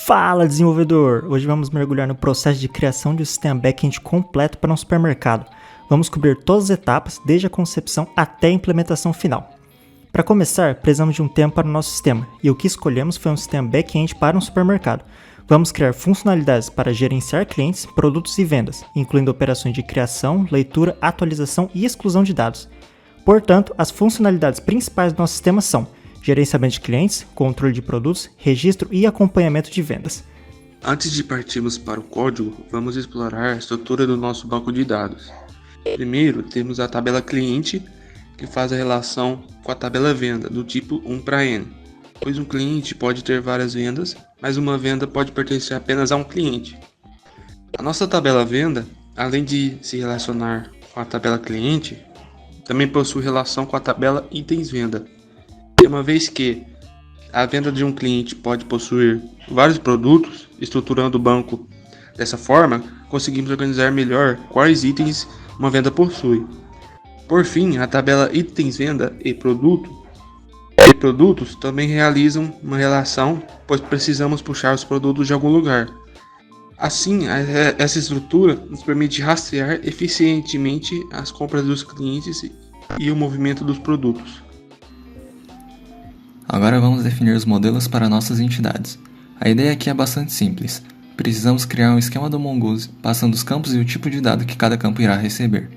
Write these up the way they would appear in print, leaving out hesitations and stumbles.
Fala, desenvolvedor! Hoje vamos mergulhar no processo de criação de um sistema back-end completo para um supermercado. Vamos cobrir todas as etapas, desde a concepção até a implementação final. Para começar, precisamos de um tema para o nosso sistema, e o que escolhemos foi um sistema back-end para um supermercado. Vamos criar funcionalidades para gerenciar clientes, produtos e vendas, incluindo operações de criação, leitura, atualização e exclusão de dados. Portanto, as funcionalidades principais do nosso sistema são gerenciamento de clientes, controle de produtos, registro e acompanhamento de vendas. Antes de partirmos para o código, vamos explorar a estrutura do nosso banco de dados. Primeiro, temos a tabela cliente, que faz a relação com a tabela venda, do tipo 1 para N, pois um cliente pode ter várias vendas, mas uma venda pode pertencer apenas a um cliente. A nossa tabela venda, além de se relacionar com a tabela cliente, também possui relação com a tabela itens venda. Uma vez que a venda de um cliente pode possuir vários produtos, estruturando o banco dessa forma, conseguimos organizar melhor quais itens uma venda possui. Por fim, a tabela itens venda e produtos também realizam uma relação, pois precisamos puxar os produtos de algum lugar. Assim, essa estrutura nos permite rastrear eficientemente as compras dos clientes e o movimento dos produtos. Agora vamos definir os modelos para nossas entidades. A ideia aqui é bastante simples. Precisamos criar um esquema do Mongoose, passando os campos e o tipo de dado que cada campo irá receber.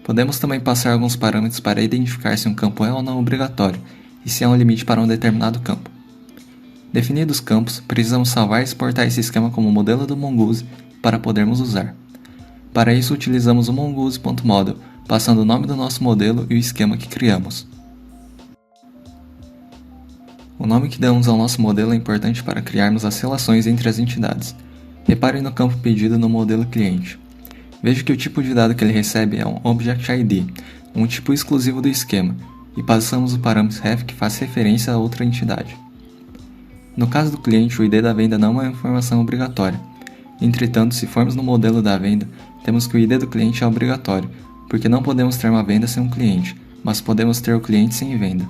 Podemos também passar alguns parâmetros para identificar se um campo é ou não obrigatório e se há um limite para um determinado campo. Definidos os campos, precisamos salvar e exportar esse esquema como modelo do Mongoose para podermos usar. Para isso utilizamos o mongoose.model, passando o nome do nosso modelo e o esquema que criamos. O nome que damos ao nosso modelo é importante para criarmos as relações entre as entidades. Repare no campo pedido no modelo cliente. Veja que o tipo de dado que ele recebe é um Object ID, um tipo exclusivo do esquema, e passamos o parâmetro ref que faz referência a outra entidade. No caso do cliente, o ID da venda não é uma informação obrigatória. Entretanto, se formos no modelo da venda, temos que o ID do cliente é obrigatório, porque não podemos ter uma venda sem um cliente, mas podemos ter o cliente sem venda.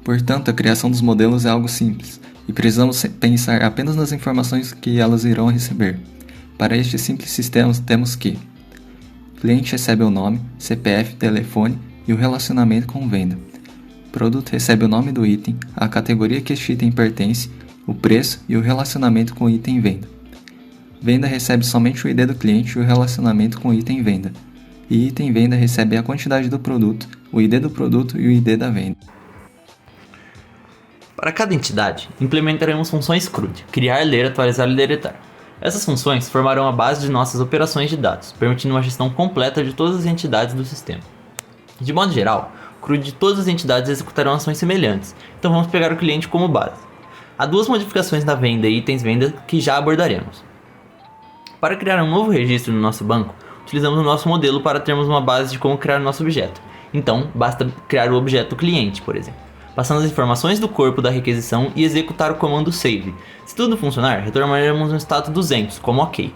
Portanto, a criação dos modelos é algo simples, e precisamos pensar apenas nas informações que elas irão receber. Para este simples sistema, temos que o cliente recebe o nome, CPF, telefone e o relacionamento com venda. O produto recebe o nome do item, a categoria que este item pertence, o preço e o relacionamento com o item venda. Venda recebe somente o ID do cliente e o relacionamento com o item venda. E item venda recebe a quantidade do produto, o ID do produto e o ID da venda. Para cada entidade, implementaremos funções CRUD, criar, ler, atualizar e deletar. Essas funções formarão a base de nossas operações de dados, permitindo uma gestão completa de todas as entidades do sistema. De modo geral, o CRUD de todas as entidades executarão ações semelhantes, então vamos pegar o cliente como base. Há duas modificações na venda e itens venda que já abordaremos. Para criar um novo registro no nosso banco, utilizamos o nosso modelo para termos uma base de como criar o nosso objeto. Então, basta criar o objeto cliente, por exemplo, passando as informações do corpo da requisição e executar o comando save. Se tudo funcionar, retornaremos um status 200 como OK,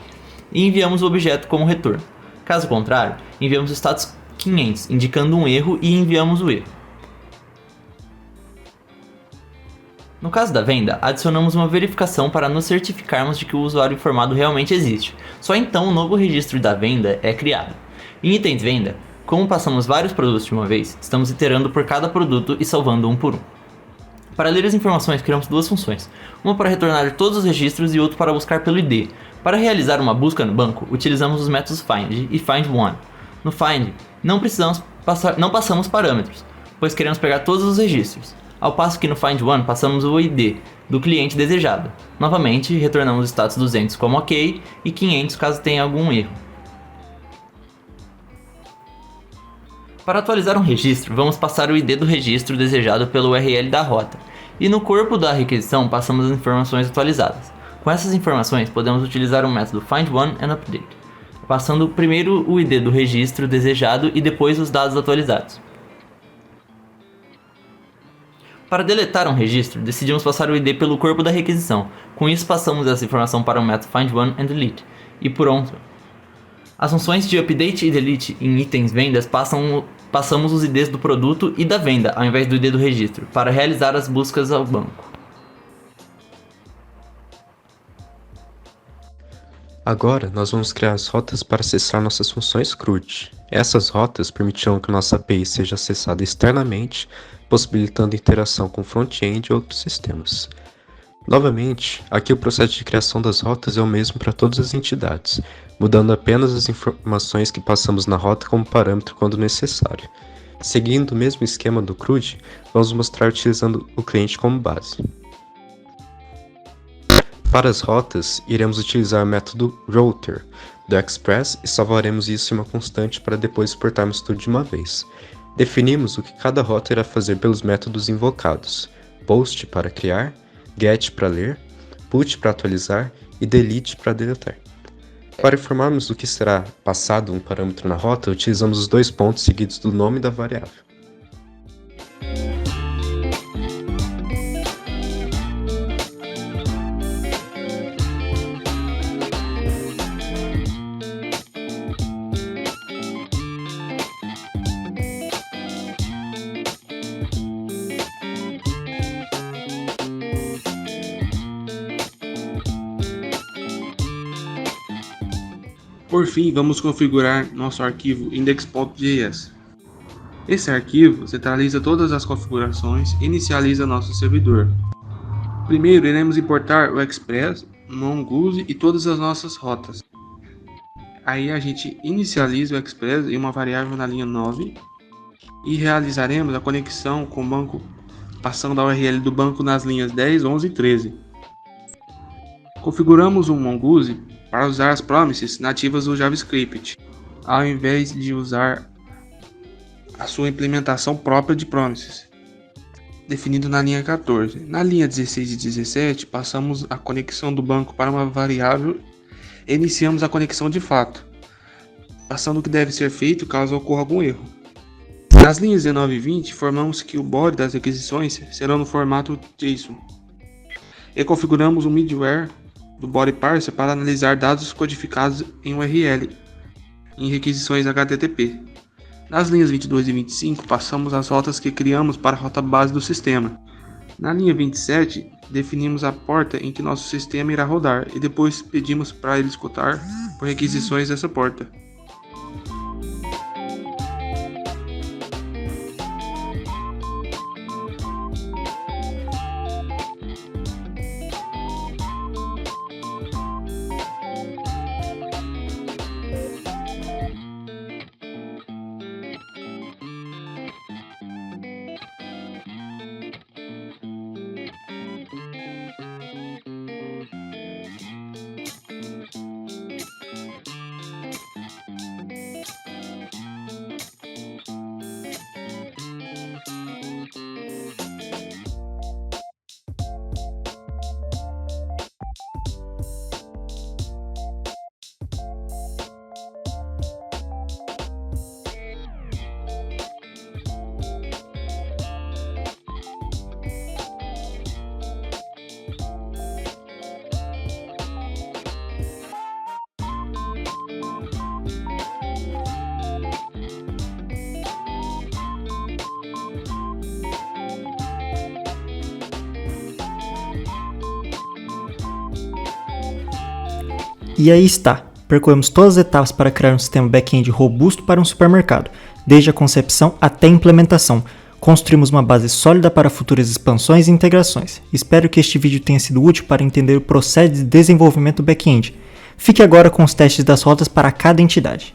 e enviamos o objeto como retorno. Caso contrário, enviamos o status 500, indicando um erro e enviamos o erro. No caso da venda, adicionamos uma verificação para nos certificarmos de que o usuário informado realmente existe. Só então o novo registro da venda é criado. Em itens venda, como passamos vários produtos de uma vez, estamos iterando por cada produto e salvando um por um. Para ler as informações, criamos duas funções, uma para retornar todos os registros e outra para buscar pelo ID. Para realizar uma busca no banco, utilizamos os métodos find e find_one. No find, não passamos parâmetros, pois queremos pegar todos os registros, ao passo que no find_one passamos o ID do cliente desejado. Novamente, retornamos o status 200 como OK e 500 caso tenha algum erro. Para atualizar um registro, vamos passar o ID do registro desejado pelo URL da rota, e no corpo da requisição passamos as informações atualizadas. Com essas informações, podemos utilizar o método find_one and update, passando primeiro o ID do registro desejado e depois os dados atualizados. Para deletar um registro, decidimos passar o ID pelo corpo da requisição. Com isso, passamos essa informação para o método find_one and delete, e pronto. As funções de update e delete em itens vendas passamos os IDs do produto e da venda, ao invés do ID do registro, para realizar as buscas ao banco. Agora, nós vamos criar as rotas para acessar nossas funções CRUD. Essas rotas permitirão que nossa API seja acessada externamente, possibilitando interação com front-end e outros sistemas. Novamente, aqui o processo de criação das rotas é o mesmo para todas as entidades, mudando apenas as informações que passamos na rota como parâmetro quando necessário. Seguindo o mesmo esquema do CRUD, vamos mostrar utilizando o cliente como base. Para as rotas, iremos utilizar o método router do Express e salvaremos isso em uma constante para depois exportarmos tudo de uma vez. Definimos o que cada rota irá fazer pelos métodos invocados: post para criar, get para ler, put para atualizar e delete para deletar. Para informarmos o que será passado um parâmetro na rota, utilizamos os dois pontos seguidos do nome da variável. Por fim, vamos configurar nosso arquivo index.js. Esse arquivo centraliza todas as configurações e inicializa nosso servidor. Primeiro, iremos importar o Express, Mongoose e todas as nossas rotas. Aí a gente inicializa o Express em uma variável na linha 9 e realizaremos a conexão com o banco passando a URL do banco nas linhas 10, 11 e 13. Configuramos o Mongoose para usar as promises nativas do JavaScript, ao invés de usar a sua implementação própria de promises, definido na linha 14. Na linha 16 e 17, passamos a conexão do banco para uma variável e iniciamos a conexão de fato, passando o que deve ser feito caso ocorra algum erro. Nas linhas 19 e 20, informamos que o body das requisições será no formato JSON e configuramos o middleware do body parser para analisar dados codificados em URL em requisições HTTP. Nas linhas 22 e 25, passamos as rotas que criamos para a rota base do sistema. Na linha 27, definimos a porta em que nosso sistema irá rodar e depois pedimos para ele escutar por requisições dessa porta. E aí está, percorremos todas as etapas para criar um sistema back-end robusto para um supermercado, desde a concepção até a implementação. Construímos uma base sólida para futuras expansões e integrações. Espero que este vídeo tenha sido útil para entender o processo de desenvolvimento do back-end. Fique agora com os testes das rotas para cada entidade.